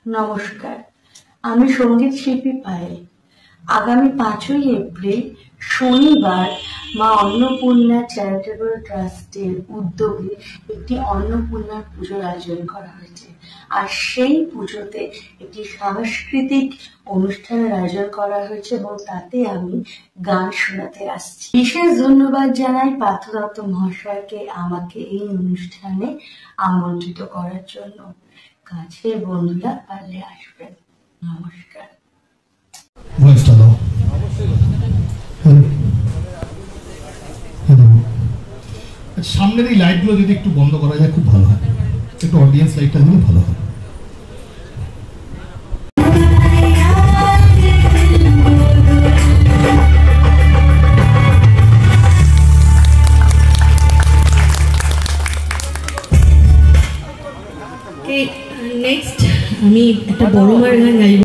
নমস্কার, আমি সঙ্গীত শিল্পী পায়েল। আগামী 5ই এপ্রিল শনিবার মা অন্নপূর্ণা চ্যারিটেবল ট্রাস্টের উদ্যোগে একটি অন্নপূর্ণার পুজোর আয়োজন করা হয়েছে। আর সেই পুজোতে একটি সাংস্কৃতিক অনুষ্ঠানের আয়োজন করা হয়েছে এবং তাতে আমি গান শোনাতে আসছি। বিশেষ ধন্যবাদ জানাই পার্থ দত্ত মহাশয়কে আমাকে এই অনুষ্ঠানে আমন্ত্রিত করার জন্য। কাছের বন্ধুরা পারলে আসবেন। নমস্কার। সামনের এই লাইটগুলো যদি একটু বন্ধ করা যায় খুব ভালো হয়, একটু অডিয়েন্স লাইটটা দিলে ভালো হয়। নেক্সট আমি একটা বড় মার গান গাইব।